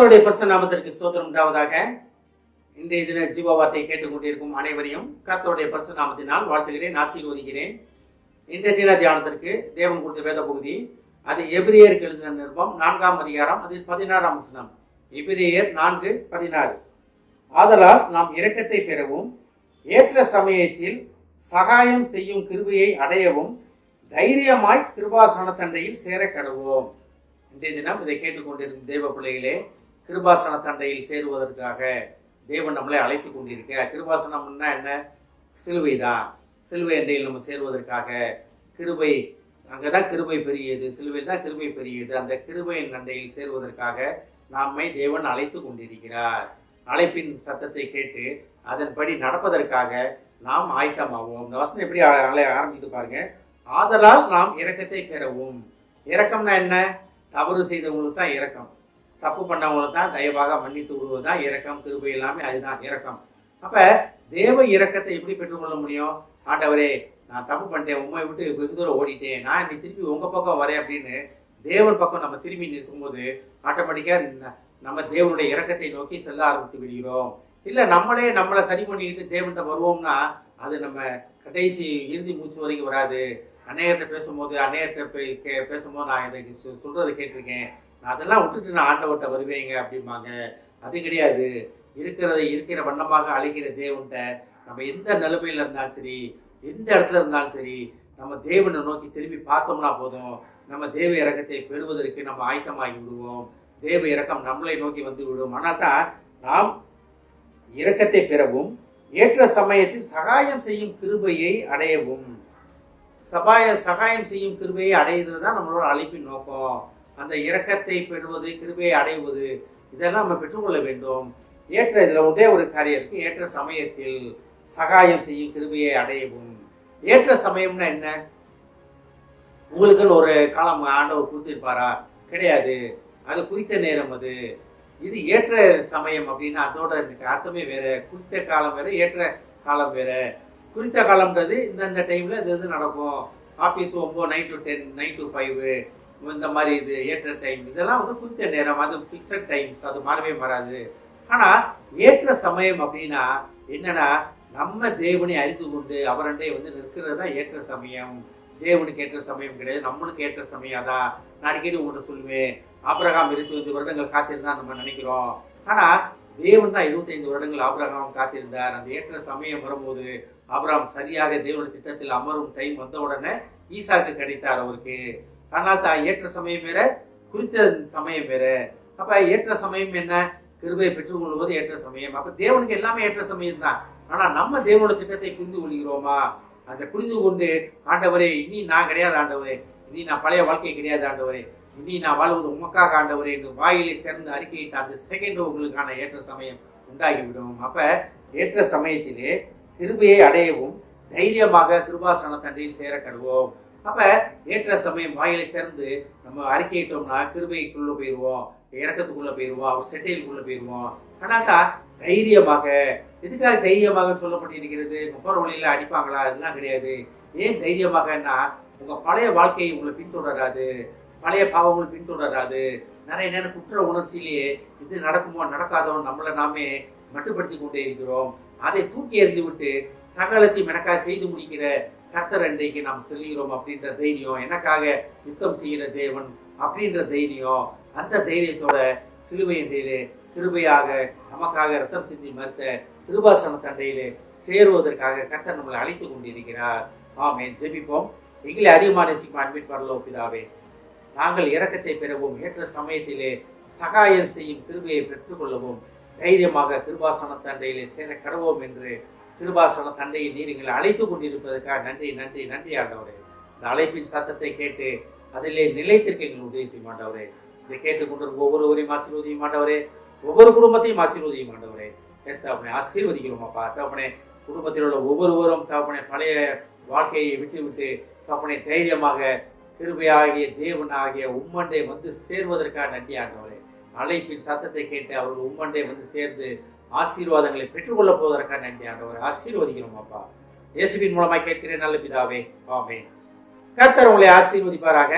கர்த்தருடைய பரிசுத்த நாமத்திற்கு ஸ்தோத்திரம் உண்டாவதாக. இன்றைய தின ஜீவ வார்த்தையை கேட்டுக்கொண்டிருக்கும் அனைவரையும் கர்த்தருடைய பரிசுத்த நாமத்தினால் வாழ்த்துகிறேன், ஆசீர்வதிக்கிறேன். இன்றைய தின தியானத்திற்கு தேவன் கொடுத்த வேத பகுதி, அது எபிரேயருக்கு எழுதின நிருபம் 4ஆம் அதிகாரம், அதில் 16ஆம் வசனம். எபிரேயர் 4:16. ஆதலால் நாம் இரக்கத்தை பெறவும் ஏற்ற சமயத்தில் சகாயம் செய்யும் கிருபையை அடையவும் தைரியமாய் கிருபாசன தண்டையில் சேர கடவோம். இன்றைய தினம் இதை கேட்டுக்கொண்டிருக்கும் தேவ பிள்ளைகளே, கிருபாசன தண்டையில் சேருவதற்காக தேவன் நம்மளை அழைத்து கொண்டிருக்க. கிருபாசனம்னா என்ன? சிலுவை தான். சிலுவை அண்டையில் நம்ம சேருவதற்காக கிருபை, அங்கே தான் கிருபை பெரியது, சிலுவையில் தான் கிருபை பெரியது. அந்த கிருபையின் அண்டையில் சேருவதற்காக நம்மை தேவன் அழைத்து கொண்டிருக்கிறார். அழைப்பின் சத்தத்தை கேட்டு அதன்படி நடப்பதற்காக நாம் ஆயத்தமாவோம். இந்த வசனம் எப்படி ஆரம்பித்து பாருங்க. ஆதலால் நாம் இரக்கத்தை பெறவும். இரக்கம்னா என்ன? தவறு செய்தவங்களுக்கு தான் இரக்கம், தப்பு பண்ணவங்களுக்கு தான் தயவாக மன்னித்து விடுவது தான் இரக்கம். கிருபை எல்லாமே அதுதான் இரக்கம். அப்போ தேவ இரக்கத்தை எப்படி பெற்றுக்கொள்ள முடியும்? ஆண்டவரே, நான் தப்பு பண்ணிட்டேன், உண்மை விட்டு வெகு தூரம் ஓடிட்டேன், நான் இன்னைக்கு திருப்பி உங்கள் பக்கம் வரேன் அப்படின்னு தேவன் பக்கம் நம்ம திரும்பி நிற்கும்போது ஆட்டோமேட்டிக்காக நம்ம தேவனுடைய இரக்கத்தை நோக்கி செல்ல ஆரம்பித்து விடுகிறோம். இல்லை நம்மளை சரி பண்ணிக்கிட்டு தேவன்கிட்ட வருவோம்னா அது நம்ம கடைசி இறுதி மூச்சு வரைக்கும் வராது. அன்னையர்கிட்ட பேசும்போது நான் இதை சொல்கிறத கேட்டிருக்கேன், நான் அதெல்லாம் விட்டுட்டு நான் ஆண்டவர்கிட்ட வருவேங்க அப்படிம்பாங்க. அது கிடையாது. இருக்கிற வண்ணமாக அழைக்கிற தேவன்கிட்ட நம்ம எந்த நிலைமையில் இருந்தாலும் சரி, எந்த இடத்துல இருந்தாலும் சரி, நம்ம தேவனை நோக்கி திரும்பி பார்த்தோம்னா போதும், நம்ம தேவ இரக்கத்தை பெறுவதற்கு நம்ம ஆயத்தமாகி விடுவோம். தேவ இரக்கம் நம்மளை நோக்கி வந்து விடுவோம். ஆனால் தான் நாம் இரக்கத்தை பெறவும் ஏற்ற சமயத்தில் சகாயம் செய்யும் கிருபையை அடையவும். சகாயம் செய்யும் கிருபையை அடைவது தான் நம்மளோட அழைப்பின் நோக்கம். அந்த இரக்கத்தை பெறுவது, கிருபையை அடைவது, இதெல்லாம் நம்ம பெற்றுக்கொள்ள வேண்டும். இதில் ஒரே ஒரு காரியம் இருக்கு. ஏற்ற சமயத்தில் சகாயம் செய்யும் கிருபையை அடையவும். ஏற்ற சமயம்னா என்ன? உங்களுக்குன்னு ஒரு காலம் ஆண்டவர் குறித்திருப்பாரா? கிடையாது. அது குறித்த நேரம். இது ஏற்ற சமயம் அப்படின்னா அதோட அர்த்தமே வேற. குறித்த காலம் வேற, ஏற்ற காலம் வேற. குறித்த காலம்ன்றது இந்த டைமில் இது நடக்கும். ஆஃபீஸ் 9 9 to 10 9 to 5 இந்த மாதிரி இது ஏற்ற டைம். இதெல்லாம் குறித்த நேரம், அது ஃபிக்ஸட் டைம்ஸ், அது மாறாது. ஆனால் ஏற்ற சமயம் அப்படின்னா என்னன்னா, நம்ம தேவனை அறிந்து கொண்டு அவரண்டே நிற்கிறது தான் ஏற்ற சமயம். தேவனுக்கு ஏற்ற சமயம் கிடையாது, நம்மளுக்கு ஏற்ற சமயம் தான். நான் அடிக்கடி உங்கள்கிட்ட சொல்லுவேன், ஆபிரகாம் 25 வருடங்கள் காத்திருந்தா நம்ம நினைக்கிறோம். ஆனால் தேவன் தான் 25 வருடங்கள் ஆபிரகாம் காத்திருந்தார். அந்த ஏற்ற சமயம் வரும்போது ஆபிரகாம் சரியாக தேவனுடைய திட்டத்தில் அமரும் டைம் வந்த உடனே ஈசாக்கு கிடைத்தார் அவருக்கு. ஆனால் தான் ஏற்ற சமயம் வேற, குறித்த சமயம் வேற. அப்ப ஏற்ற சமயம் என்ன? கிருபையை பெற்றுக்கொள்வது ஏற்ற சமயம். அப்ப தேவனுக்கு எல்லாமே ஏற்ற சமயம் தான். ஆனா நம்ம தேவனுடைய திட்டத்தை புரிந்து கொள்கிறோமா? அந்த புரிந்து கொண்டு, ஆண்டவரே இனி நான் கிடையாது, ஆண்டவரே இனி நான் பழைய வாழ்க்கை கிடையாது, ஆண்டவரே இனி நான் வாழ்வது உமக்காக, ஆண்டவரே என்று வாயிலை திறந்து அறிக்கையிட்டு அந்த செகண்ட் உங்களுக்கான ஏற்ற சமயம் உண்டாகிவிடும். அப்ப ஏற்ற சமயத்திலே கிருபையை அடையவும் தைரியமாக கிருபாசன தண்டையில் சேர கடுவோம். அப்ப ஏற்ற சமயம் வாயிலை திறந்து நம்ம அறிக்கையிட்டோம்னா கிருபைக்குள்ள போயிடுவோம், இறக்கத்துக்குள்ள போயிடுவோம், அவர் செட்டையிலுக்குள்ள போயிடுவோம். ஆனால் தைரியமாக. எதுக்காக தைரியமாக சொல்லப்பட்டிருக்கிறது? போகிற வழியில அடிப்பாங்களா? அதெல்லாம் கிடையாது. ஏன் தைரியமாகன்னா, உங்க பழைய வாழ்க்கையை உங்களை பின்தொடராது, பழைய பாவங்கள் பின்தொடராது. நிறைய நேரம் குற்ற உணர்ச்சியிலேயே இது நடக்குமோ நடக்காதோ நம்மளை நாமே மட்டுப்படுத்தி கொண்டே இருக்கிறோம். அதை தூக்கி எறிந்து விட்டு சகலத்தையும் எனக்காக செய்து முடிக்கிற கர்த்தர் அண்டைக்கு நாம் செல்கிறோம் அப்படின்ற தைரியம், எனக்காக யுத்தம் செய்கிற தேவன் அப்படின்ற தைரியம், அந்த தைரியத்தோட சிலுவை அண்டையிலே கிருபையாக நமக்காக ரத்தம் சிந்தி மறுத்த கிருபாசன தண்டையிலே சேருவதற்காக கர்த்தர் நம்மளை அழைத்து கொண்டிருக்கிறார். ஆமென். ஜெபிப்போம். எங்களை அதிகமாக நேசிக்கும் அன்பின் பரலோக பிதாவே, நாங்கள் இரக்கத்தை பெறவும் ஏற்ற சமயத்திலே சகாயம் செய்யும் கிருபையை பெற்றுக்கொள்ளவும் தைரியமாக கிருபாசன தண்டையிலே சேர கடவோம் என்று கிருபாசன தண்டையை நீர் எங்களை அழைத்து கொண்டிருப்பதற்காக நன்றி நன்றி நன்றி ஆண்டவரே. இந்த அழைப்பின் சத்தத்தை கேட்டு அதிலே நிலைத்திருக்க எங்கள் உதவி செய்ய மாட்டவரே. இதை கேட்டுக்கொண்டு ஒவ்வொருவரையும் ஆசீர்வதியும் மாட்டவரே, ஒவ்வொரு குடும்பத்தையும் ஆசீர்வதியும் மாட்டவரே. தகப்பனே ஆசீர்வதிக்கிறோம் அப்பா. தகப்பனே குடும்பத்தில் உள்ள ஒவ்வொருவரும் தகப்பனே பழைய வாழ்க்கையை விட்டு தகப்பனே தைரியமாக கிருபையாகிய தேவனாகிய உம்மண்டை சேர்வதற்காக நன்றி ஆண்டவரே. அழைப்பின் சத்தத்தை கேட்டு அவர்கள் உம்மண்டை சேர்ந்து ஆசீர்வாதங்களை பெற்றுக்கொள்ள போவதற்காக நன்றி ஆண்டவரை. ஆசீர்வதிக்கிறோம் அப்பா. இயேசுவின் மூலமாய் கேட்கிறேன் நல்ல பிதாவே. ஆமென். கர்த்தர் உங்களை ஆசீர்வதிப்பாராக.